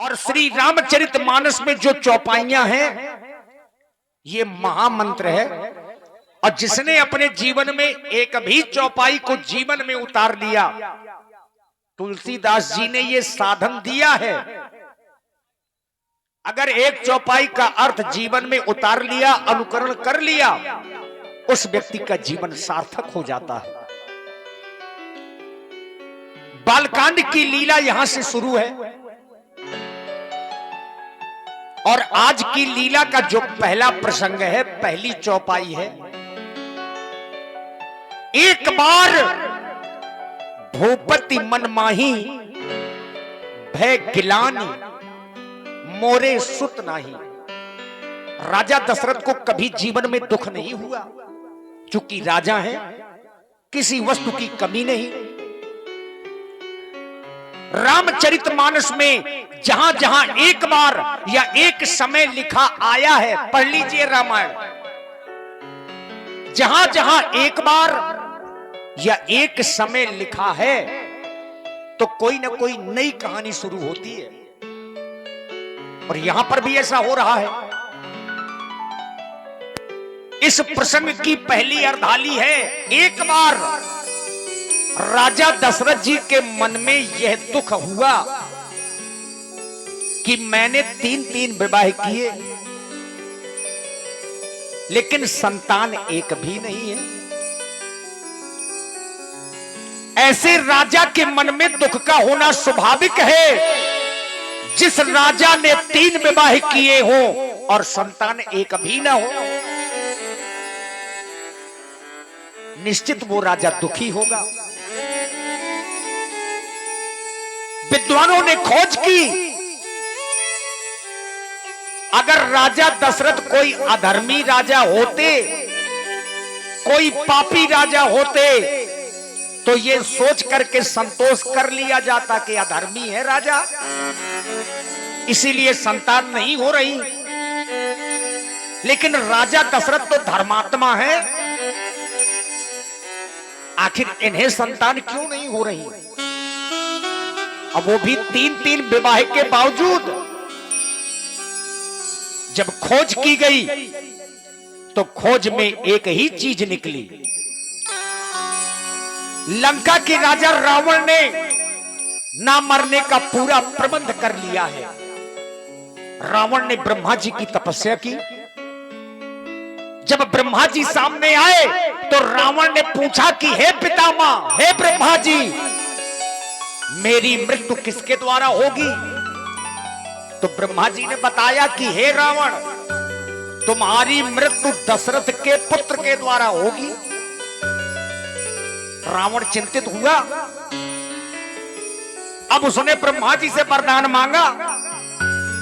और श्री रामचरितमानस में जो चौपाइयां हैं ये महामंत्र है। और जिसने अपने जीवन में एक भी चौपाई को जीवन में उतार लिया, तुलसीदास जी ने ये साधन दिया है। अगर एक चौपाई का अर्थ जीवन में उतार लिया, अनुकरण कर लिया, उस व्यक्ति का जीवन सार्थक हो जाता है। बालकांड की लीला यहां से शुरू है और आज की लीला का जो पहला प्रसंग है, पहली चौपाई है। एक बार भूपति मन माही भय गिलानी मोरे सुत नाही। राजा दशरथ को कभी जीवन में दुख नहीं हुआ, चूंकि राजा है, किसी वस्तु की कमी नहीं। रामचरितमानस में जहां जहां एक बार या एक समय लिखा आया है, पढ़ लीजिए रामायण, जहां जहां एक बार या एक समय लिखा है तो कोई ना कोई नई कहानी शुरू होती है। और यहां पर भी ऐसा हो रहा है। इस प्रसंग की पहली अर्धाली है, एक बार राजा दशरथ जी के मन में यह दुख हुआ कि मैंने 3 विवाह किए लेकिन संतान एक भी नहीं है। ऐसे राजा के मन में दुख का होना स्वाभाविक है। जिस राजा ने 3 विवाह किए हो और संतान एक भी ना हो, निश्चित वो राजा दुखी होगा। विद्वानों ने खोज की, अगर राजा दशरथ कोई अधर्मी राजा होते, कोई पापी राजा होते, तो ये सोच करके संतोष कर लिया जाता कि अधर्मी है राजा, इसीलिए संतान नहीं हो रही। लेकिन राजा दशरथ तो धर्मात्मा है, आखिर इन्हें संतान क्यों नहीं हो रही? अब वो भी 3 विवाह के बावजूद। जब खोज की गई तो खोज में एक ही चीज निकली। लंका के राजा रावण ने ना मरने का पूरा प्रबंध कर लिया है। रावण ने ब्रह्मा जी की तपस्या की। जब ब्रह्मा जी सामने आए तो रावण ने पूछा कि हे पितामह, हे ब्रह्मा जी, मेरी मृत्यु किसके द्वारा होगी? तो ब्रह्मा जी ने बताया कि हे रावण, तुम्हारी मृत्यु दशरथ के पुत्र के द्वारा होगी। रावण चिंतित हुआ। अब उसने ब्रह्मा जी से वरदान मांगा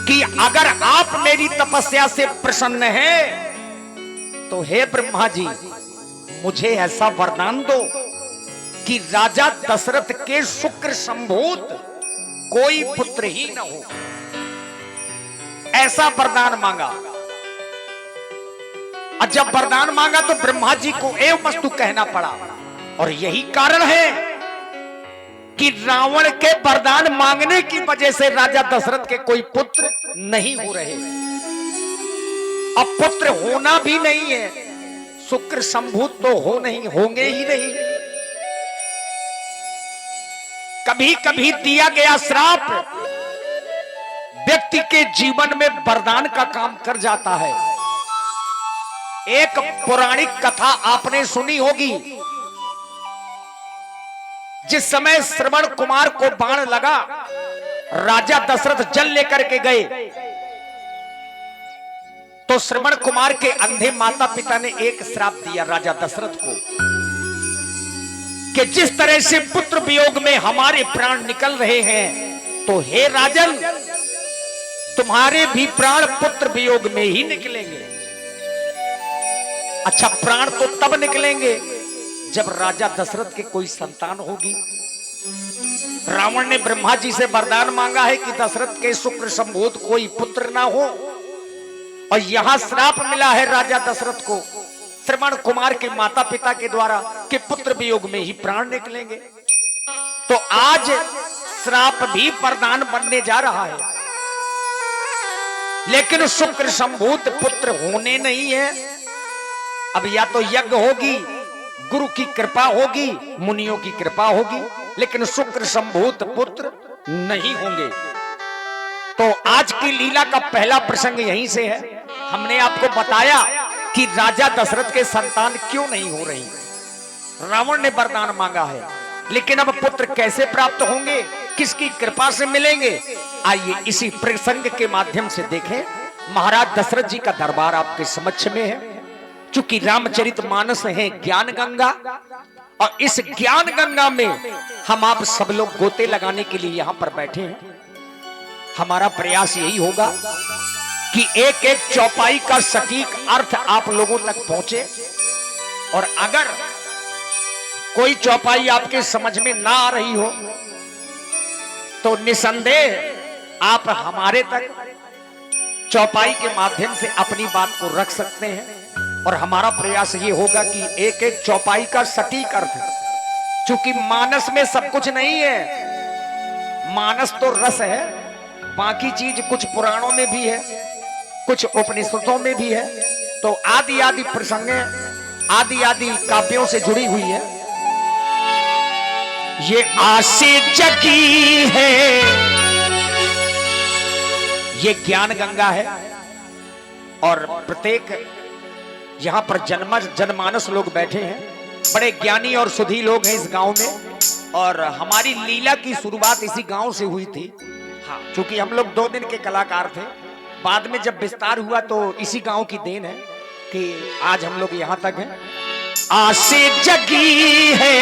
कि अगर आप मेरी तपस्या से प्रसन्न हैं तो हे ब्रह्मा जी, मुझे ऐसा वरदान दो कि राजा दशरथ के शुक्र संभूत कोई पुत्र ही न हो। ऐसा वरदान मांगा। और जब वरदान मांगा तो ब्रह्मा जी को एवं वस्तु कहना पड़ा। और यही कारण है कि रावण के वरदान मांगने की वजह से राजा दशरथ के कोई पुत्र नहीं हो रहे। अब पुत्र होना भी नहीं है, शुक्र संभूत तो होंगे ही नहीं। कभी कभी दिया गया श्राप व्यक्ति के जीवन में वरदान का काम कर जाता है। एक पौराणिक कथा आपने सुनी होगी। जिस समय श्रवण कुमार को बाण लगा, राजा दशरथ जल लेकर के गए, तो श्रवण कुमार के अंधे माता पिता ने एक श्राप दिया राजा दशरथ को कि जिस तरह से पुत्र वियोग में हमारे प्राण निकल रहे हैं, तो हे राजन, तुम्हारे भी प्राण पुत्र वियोग में ही निकलेंगे। अच्छा, प्राण तो तब निकलेंगे जब राजा दशरथ के कोई संतान होगी। रावण ने ब्रह्मा जी से वरदान मांगा है कि दशरथ के शुक्र संभूत कोई पुत्र ना हो, और यहां श्राप मिला है राजा दशरथ को श्रवण कुमार के माता पिता के द्वारा कि पुत्र वियोग में ही प्राण निकलेंगे। तो आज श्राप भी वरदान बनने जा रहा है। लेकिन शुक्र संभूत पुत्र होने नहीं है। अब या तो यज्ञ होगी, गुरु की कृपा होगी, मुनियों की कृपा होगी, लेकिन शुक्र संभूत पुत्र नहीं होंगे। तो आज की लीला का पहला प्रसंग यहीं से है। हमने आपको बताया कि राजा दशरथ के संतान क्यों नहीं हो रही। रावण ने वरदान मांगा है, लेकिन अब पुत्र कैसे प्राप्त होंगे, किसकी कृपा से मिलेंगे? आइए इसी प्रसंग के माध्यम से देखें। महाराज दशरथ जी का दरबार आपके समक्ष में है। चूंकि रामचरितमानस है ज्ञान गंगा, और इस ज्ञान गंगा में हम आप सब लोग गोते लगाने के लिए यहां पर बैठे हैं। हमारा प्रयास यही होगा कि एक एक चौपाई का सटीक अर्थ आप लोगों तक पहुंचे, और अगर कोई चौपाई आपके समझ में ना आ रही हो तो निसंदेह आप हमारे तक चौपाई के माध्यम से अपनी बात को रख सकते हैं। और हमारा प्रयास ये होगा कि एक एक चौपाई का सटीक अर्थ, चूंकि मानस में सब कुछ नहीं है, मानस तो रस है, बाकी चीज कुछ पुराणों में भी है, कुछ उपनिषदों में भी है। तो आदि आदि प्रसंगे आदि आदि काव्यों से जुड़ी हुई है। ये आसे जगी है, ये ज्ञान गंगा है, और प्रत्येक यहां पर जनमानस लोग बैठे हैं। बड़े ज्ञानी और सुधी लोग हैं इस गांव में, और हमारी लीला की शुरुआत इसी गांव से हुई थी। हाँ, क्योंकि हम लोग 2 दिन के कलाकार थे, बाद में जब विस्तार हुआ तो इसी गांव की देन है कि आज हम लोग यहां तक हैं। आसे जगी है,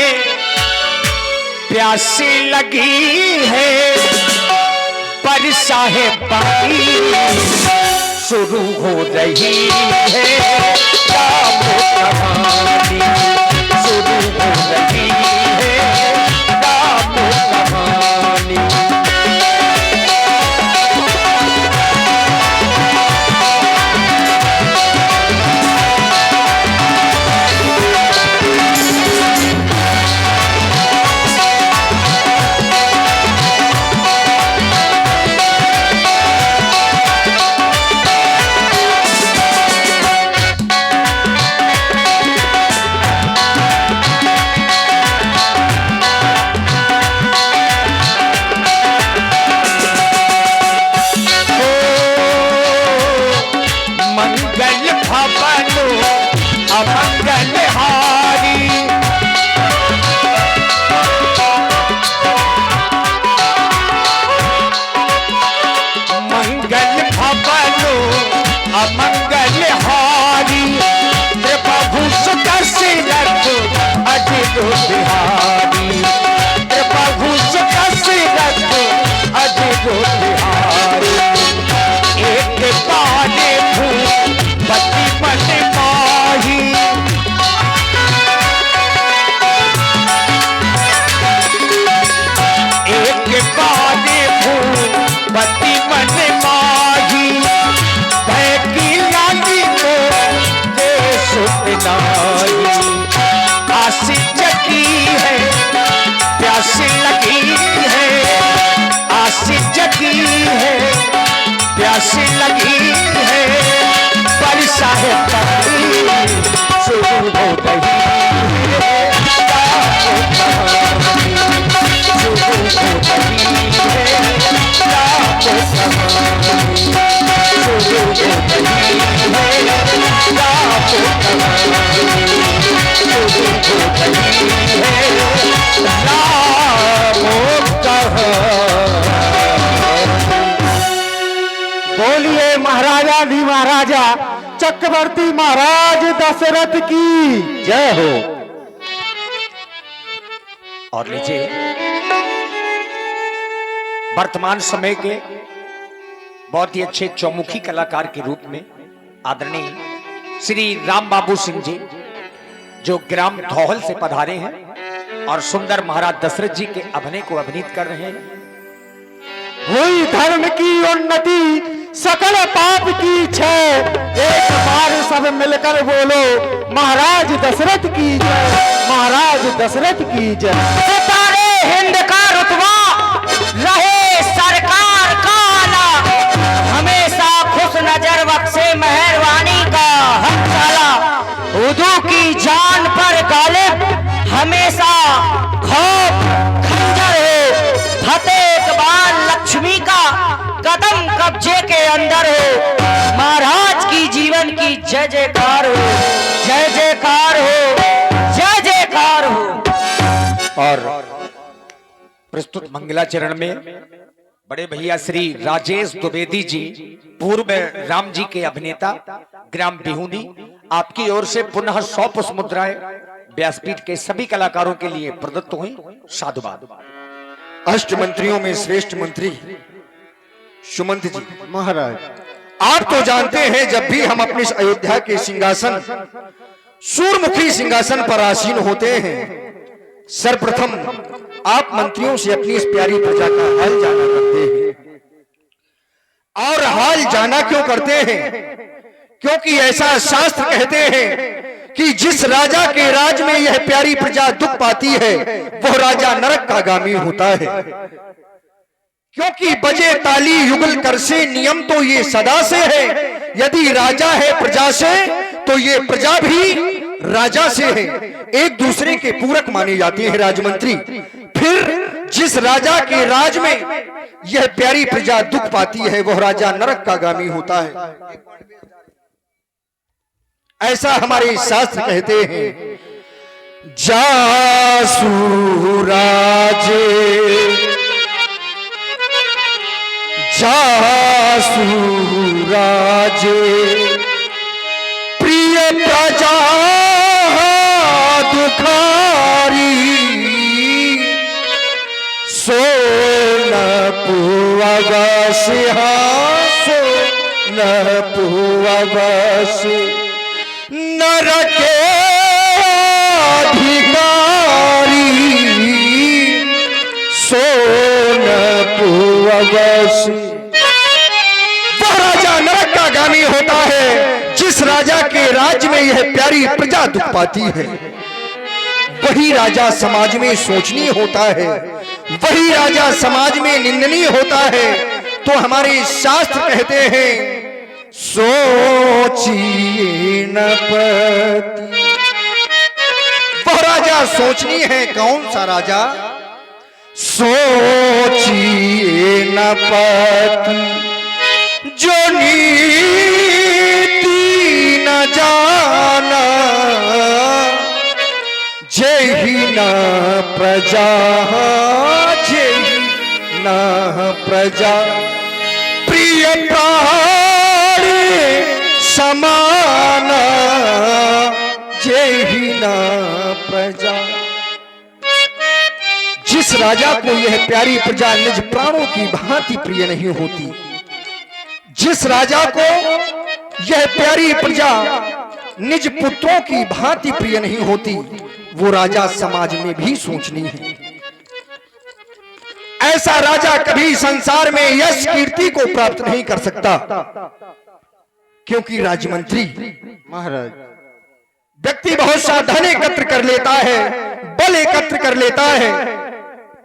प्यासे लगी है, बरसा है पानी शुरू हो रही है, राम कहानी शुरू हो रही है, राम कहानी। बिहारी प्रभु दशरथ अजो बिहारी, एक बाने भूपति मन माही, एक बाने भूपति मन माही, भय की लाली को दे सुनाई। आसी जगी है, प्यासी लगी है, आसी जगी है, प्यासी लगी है, बरसा है पानी शुरू हो रही है, शुरू हो रही है, शुरू हो रही बोलिए महाराजा भी महाराजा चक्रवर्ती महाराज दशरथ की जय हो। और लीजिए वर्तमान समय के बहुत ही अच्छे चौमुखी कलाकार के रूप में आदरणीय श्री राम बाबू सिंह जी, जो ग्राम धौहल से पधारे हैं और सुंदर महाराज दशरथ जी के अभिनय को अभिनीत कर रहे हैं। हुई धर्म की उन्नति सकल पाप की क्षय, एक बार सब मिलकर बोलो महाराज दशरथ की जय, महाराज दशरथ की जय। सितारे हिंद का रुतबा रहे सरकार का आला, हमेशा खुश के अंदर हो। महाराज की जीवन की जय जयकार हो, जय जयकार हो, जय जयकार हो। और प्रस्तुत मंगलाचरण में बड़े भैया श्री राजेश द्विवेदी जी, पूर्व राम जी के अभिनेता, ग्राम बिहुनी, आपकी ओर से पुनः 100 पुष्प मुद्राएं व्यासपीठ के सभी कलाकारों के लिए प्रदत्त हुई। साधुवाद। अष्ट मंत्रियों में श्रेष्ठ मंत्री सुमंत जी, महाराज आप तो जानते हैं जब भी हम अपने इस अयोध्या के सिंहासन, सूर्यमुखी सिंहासन पर आसीन होते हैं, सर्वप्रथम आप मंत्रियों से अपनी इस प्यारी प्रजा का हाल जाना करते हैं। और हाल जाना क्यों करते हैं? क्योंकि ऐसा शास्त्र कहते हैं कि जिस राजा के राज में यह प्यारी प्रजा दुख पाती है वह राजा नरक का गामी होता है। क्योंकि बजे ताली युगल कर से नियम तो ये सदा से है, यदि राजा है प्रजा से तो ये प्रजा भी राजा से है, एक दूसरे के पूरक माने जाते हैं राजमंत्री। फिर जिस राजा के राज में यह प्यारी प्रजा दुख पाती है वह राजा नरक का गामी होता है, ऐसा हमारे शास्त्र कहते हैं। जासु राजे जासु राजे प्रिय प्रजा दुखारी सो न पुअवस सो न पुअवस नरके अधिकारी सो न पुअवस। वह राजा नरक का गामी होता है जिस राजा के राज्य में यह प्यारी प्रजा दुख पाती है। वही राजा समाज में शोचनीय होता है, वही राजा समाज में निंदनीय होता है। तो हमारे शास्त्र कहते हैं सोचिए न पति। वह राजा सोचनीय है, कौन सा राजा? सोचिए न पति जो नीति न जाना, जेहि न प्रजा जेहि न प्रजा प्रिय प्राण समान जेहि न प्रजा। जिस राजा को यह प्यारी प्रजा निज प्राणों की भांति प्रिय नहीं होती, जिस राजा को यह प्यारी प्रजा निज पुत्रों की भांति प्रिय नहीं होती, वो राजा समाज में भी सोचनीय है। ऐसा राजा कभी संसार में यश कीर्ति को प्राप्त नहीं कर सकता, क्योंकि राजमंत्री महाराज व्यक्ति बहुत सा धन एकत्र कर लेता है, बल एकत्र कर लेता है,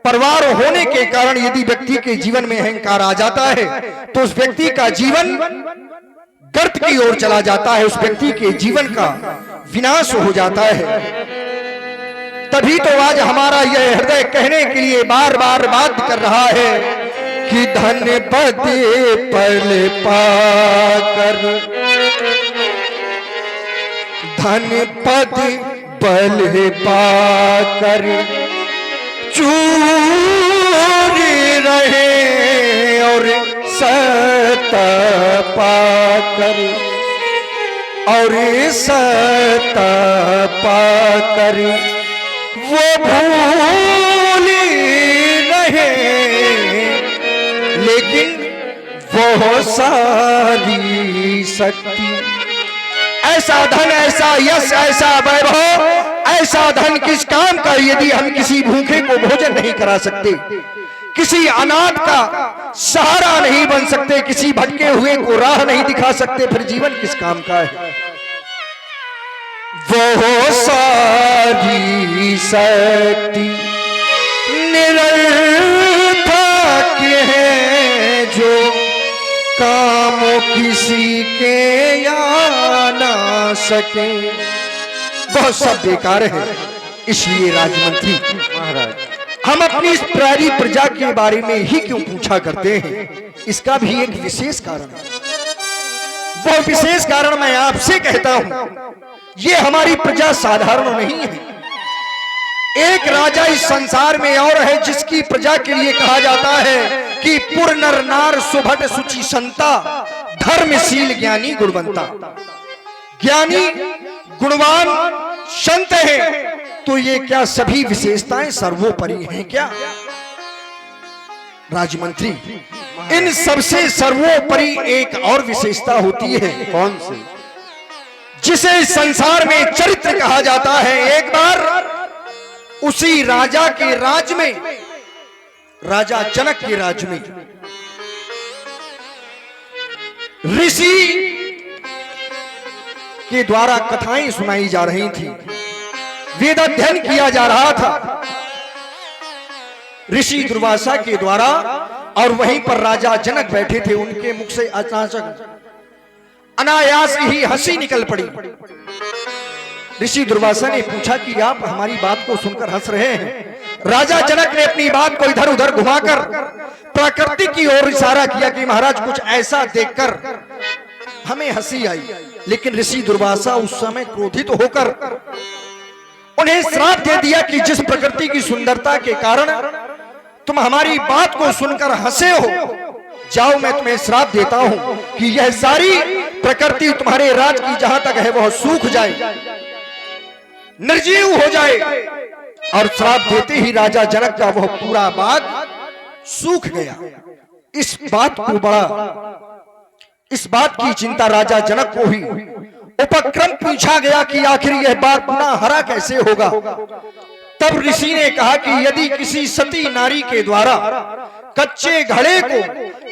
परिवार होने के कारण यदि व्यक्ति के जीवन में अहंकार आ जाता है तो उस व्यक्ति का जीवन गर्त की ओर चला जाता है, उस व्यक्ति के जीवन का विनाश हो जाता है। तभी तो आज हमारा यह हृदय कहने के लिए बार बार बात कर रहा है कि धन पद पल पाकर, धन पद बल पाकर चूर रहे और सत पाकर, और सत पाकर वो भूल रहे, लेकिन वो सारी शक्ति, ऐसा धन, ऐसा यश, ऐसा वैभव, ऐसा धन किस काम का यदि हम किसी भूखे को भोजन नहीं करा सकते, किसी अनाथ का सहारा नहीं बन सकते, किसी भटके हुए को राह नहीं दिखा सकते, फिर जीवन किस काम का है? वो सारी शक्ति निरर्थक है जो काम किसी के आ ना सके, वह सब बेकार है। इसलिए राजमंत्री महाराज हम अपनी इस प्यारी प्रजा के बारे में ही क्यों पूछा करते हैं? इसका भी एक विशेष कारण है। वो विशेष कारण मैं आपसे कहता हूं, ये हमारी प्रजा साधारण नहीं है। एक राजा इस संसार में और है जिसकी प्रजा के लिए कहा जाता है कि पुर नर नार सुभट सुचि संता, धर्मशील ज्ञानी गुणवंता। ज्ञानी गुणवान संत है, तो ये क्या सभी विशेषताएं सर्वोपरि हैं क्या? राजमंत्री, इन सबसे सर्वोपरि एक और विशेषता होती है। कौन सी? जिसे इस संसार में चरित्र कहा जाता है। एक बार उसी राजा के राज में, राजा जनक के राज में ऋषि के द्वारा कथाएं सुनाई जा रही थी, वेद अध्ययन किया जा रहा था ऋषि दुर्वासा के द्वारा, और वहीं पर राजा जनक बैठे थे। उनके मुख से अचानक अनायास ही हंसी निकल पड़ी। ऋषि दुर्वासा ने पूछा कि आप हमारी बात को सुनकर हंस रहे हैं? राजा जनक ने अपनी बात को इधर उधर घुमाकर प्रकृति की ओर इशारा किया कि महाराज कुछ ऐसा देखकर हमें हंसी आई। लेकिन ऋषि दुर्वासा उस समय क्रोधित होकर उन्हें श्राप दे दिया कि जिस प्रकृति की सुंदरता के कारण तुम हमारी बात को सुनकर हंसे हो, जाओ मैं तुम्हें श्राप देता हूं कि यह सारी प्रकृति तुम्हारे राज की जहां तक है वह सूख जाए, निर्जीव हो जाए। और श्राप देते ही राजा जनक का वह पूरा बाग सूख गया। इस बात की चिंता राजा जनक को हुई। उपक्रम पूछा गया कि आखिर यह बाग पुनः हरा कैसे होगा। तब ऋषि ने कहा कि यदि किसी सती नारी के द्वारा कच्चे घड़े को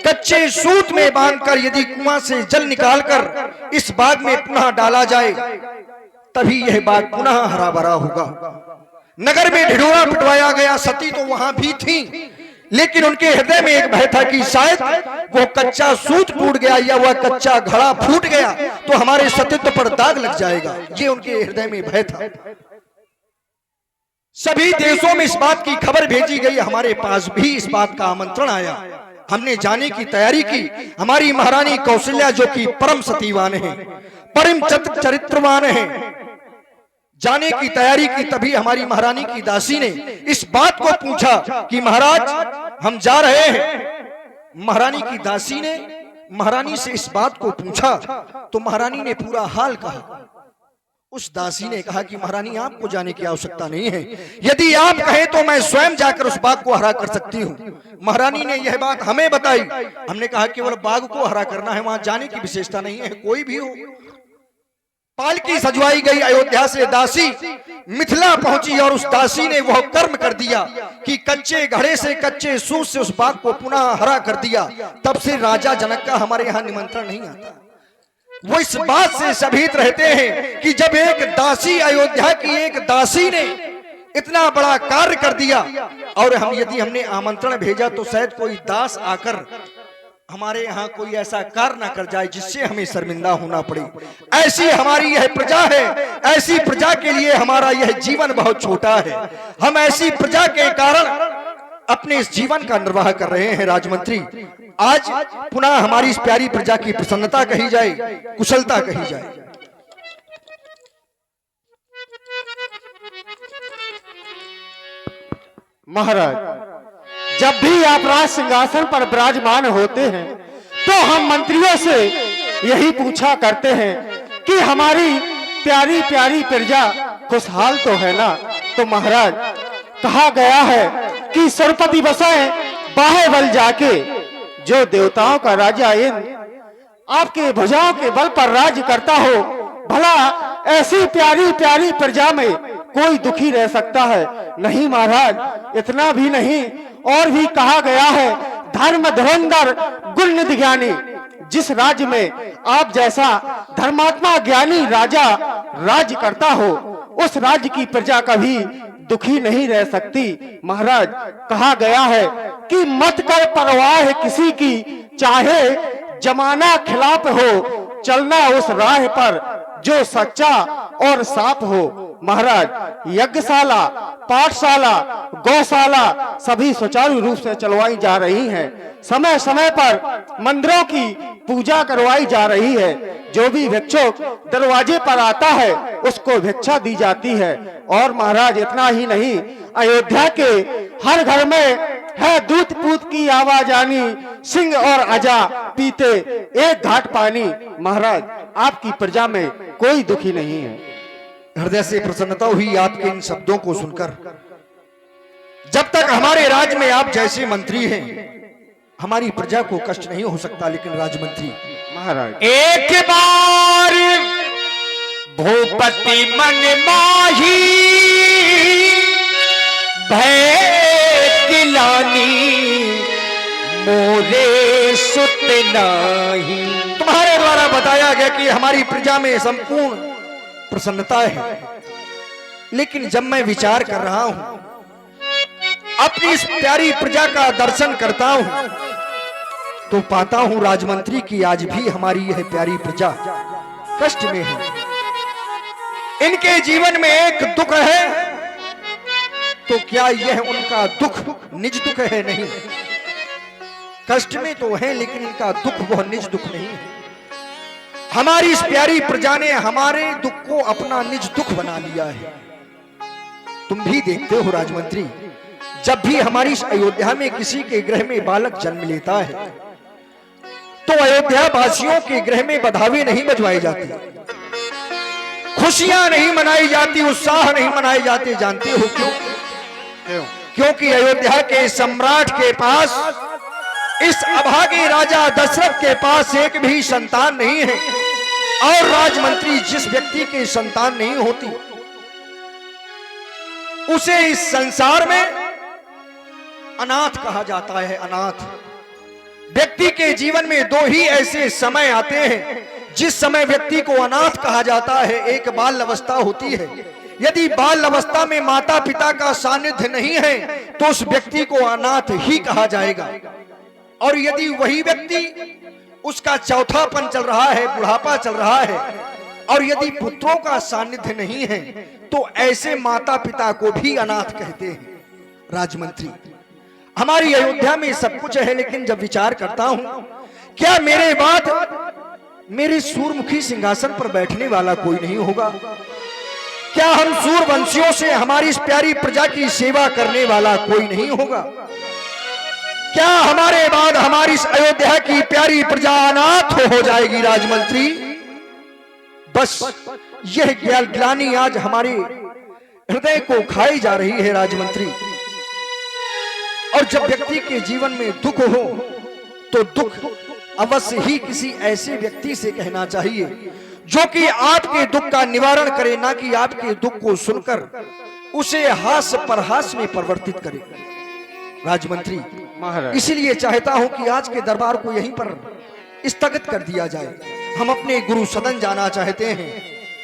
कच्चे सूत में बांधकर यदि कुआं से जल निकालकर इस बाग में पुनः डाला जाए, तभी यह बाग पुनः हरा भरा होगा। नगर में ढिढोरा पिटवाया गया। सती तो वहां भी थी, लेकिन उनके हृदय में एक भय था कि शायद वो कच्चा सूत टूट गया या वह कच्चा घड़ा फूट गया तो हमारे सतीत्व पर दाग लग जाएगा। ये उनके हृदय में भय था। सभी देशों में इस बात की खबर भेजी गई। हमारे पास भी इस बात का आमंत्रण आया। हमने जाने की तैयारी की। हमारी महारानी कौशल्या जो कि परम सतीवान है, परम चरित्रवान है, जाने की तैयारी की। तभी हमारी महारानी की दासी ने इस बात को पूछा कि महाराज हम जा रहे हैं। महारानी की दासी ने महारानी से इस बात को पूछा तो महारानी ने पूरा हाल कहा। उस दासी ने कहा कि महारानी आपको जाने की आवश्यकता नहीं है, यदि आप कहें तो मैं स्वयं जाकर उस बाग को हरा कर सकती हूँ। महारानी ने यह बात हमें बताई। हमने कहा केवल बाग को हरा करना है, वहां जाने की विशेषता नहीं है। कोई भी हो। पालकी सजवाई गई। अयोध्या से दासी मिथिला पहुंची और उस दासी ने वह कर्म कर दिया कि कच्चे घड़े से कच्चे सूत से उस बाग को पुनः हरा कर दिया। तब से राजा जनक का हमारे यहाँ निमंत्रण नहीं आता। वो इस बात से सभीत रहते हैं कि जब एक दासी, अयोध्या की एक दासी ने इतना बड़ा कार्य कर दिया और यदि हमने आमंत्रण भेजा तो शायद कोई दास आकर हमारे यहाँ कोई ऐसा कार्य ना कर जाए जिससे हमें शर्मिंदा होना पड़े। ऐसी हमारी यह प्रजा है। ऐसी प्रजा के लिए हमारा यह जीवन बहुत छोटा है। हम ऐसी प्रजा के कारण अपने इस जीवन का निर्वाह कर रहे हैं। राजमंत्री, आज पुनः हमारी इस प्यारी प्रजा की प्रसन्नता कही जाए, कुशलता कही जाए। महाराज, जब भी आप राज सिंहासन पर विराजमान होते हैं तो हम मंत्रियों से यही पूछा करते हैं कि हमारी प्यारी प्यारी प्रजा खुशहाल तो है ना। तो महाराज, कहा गया है कि सरपति बसाए बाहे बल जाके, जो देवताओं का राजा इंद्र आपके भुजाओं के बल पर राज करता हो, भला ऐसी प्यारी प्यारी प्रजा में कोई दुखी रह सकता है? नहीं महाराज, इतना भी नहीं, और भी कहा गया है धर्म धुरंधर गुण निधि ज्ञानी। जिस राज्य में आप जैसा धर्मात्मा ज्ञानी राजा राज करता हो, उस राज्य की प्रजा कभी दुखी नहीं रह सकती। महाराज, कहा गया है कि मत कर परवाह किसी की, चाहे जमाना खिलाफ हो, चलना उस राह पर जो सच्चा और साफ हो। महाराज यज्ञशाला, पाठशाला, गौशाला सभी सुचारू रूप से चलवाई जा रही हैं। समय समय पर मंदिरों की पूजा करवाई जा रही है। जो भी भिक्षुक दरवाजे पर आता है उसको भिक्षा दी जाती है। और महाराज इतना ही नहीं, अयोध्या के हर घर में है दूध पूत की आवाज आनी, सिंह और अजा पीते एक घाट पानी। महाराज आपकी प्रजा में कोई दुखी नहीं है। हृदय से प्रसन्नता हुई आपके इन शब्दों को सुनकर। जब तक हमारे राज्य में आप जैसे मंत्री हैं, हमारी प्रजा को कष्ट नहीं हो सकता। लेकिन राजमंत्री महाराज एक बार भूपति मन माही भय गिलानी मोरे सुत नाही। तुम्हारे द्वारा बताया गया कि हमारी प्रजा में संपूर्ण प्रसन्नता है। लेकिन जब मैं विचार कर रहा हूं, अपनी इस प्यारी प्रजा का दर्शन करता हूं, तो पाता हूं राजमंत्री की आज भी हमारी यह प्यारी प्रजा कष्ट में है। इनके जीवन में एक दुख है, तो क्या यह उनका दुख निज दुख है? नहीं, कष्ट में तो है लेकिन इनका दुख वह निज दुख नहीं है। हमारी इस प्यारी प्रजा ने हमारे दुख को अपना निज दुख बना लिया है। तुम भी देखते हो राजमंत्री, जब भी हमारी इस अयोध्या में किसी के गृह में बालक जन्म लेता है, तो अयोध्या वासियों के गृह में बधावे नहीं बजवाए जाते, खुशियां नहीं मनाई जाती, उत्साह नहीं मनाए जाते। जानते हो क्यों? क्योंकि अयोध्या के सम्राट के पास, इस अभागे राजा दशरथ के पास एक भी संतान नहीं है। और राजमंत्री जिस व्यक्ति की संतान नहीं होती, उसे इस संसार में अनाथ कहा जाता है। अनाथ व्यक्ति के जीवन में दो ही ऐसे समय आते हैं जिस समय व्यक्ति को अनाथ कहा जाता है। एक बाल अवस्था होती है। यदि बाल अवस्था में माता पिता का सानिध्य नहीं है तो उस व्यक्ति को अनाथ ही कहा जाएगा। और यदि वही व्यक्ति, उसका चौथापन चल रहा है, बुढ़ापा चल रहा है, और यदि पुत्रों का सानिध्य नहीं है, तो ऐसे माता पिता को भी अनाथ कहते हैं। राजमंत्री, हमारी अयोध्या में सब कुछ है, लेकिन जब विचार करता हूं, क्या मेरे बाद मेरे सूर्यमुखी सिंहासन पर बैठने वाला कोई नहीं होगा? क्या हम सूर्यवंशियों से हमारी इस प्यारी प्रजा की सेवा करने वाला कोई नहीं होगा? क्या हमारे बाद हमारी इस अयोध्या की प्यारी प्रजा अनाथ हो जाएगी? राजमंत्री, बस यह ग्लानि आज हमारे हृदय को खाई जा रही है। राजमंत्री, और जब व्यक्ति के जीवन में दुख हो तो दुख अवश्य ही किसी ऐसे व्यक्ति से कहना चाहिए जो कि आपके दुख का निवारण करे, ना कि आपके दुख को सुनकर उसे हास्य पर हास्य में परिवर्तित करे। राजमंत्री, इसीलिए चाहता हूं कि आज के दरबार को यहीं पर स्थगित कर दिया जाए। हम अपने गुरु सदन जाना चाहते हैं,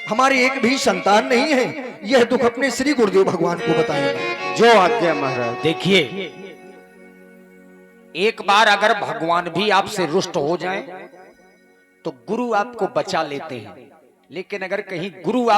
हमारी एक भी संतान नहीं है। यह दुख अपने श्री गुरुदेव भगवान को बताएंगे। जो आज्ञा महाराज। देखिए, एक बार अगर भगवान भी आपसे रुष्ट हो जाएं, तो गुरु आपको बचा लेते हैं। लेकिन अगर कहीं गुरु आप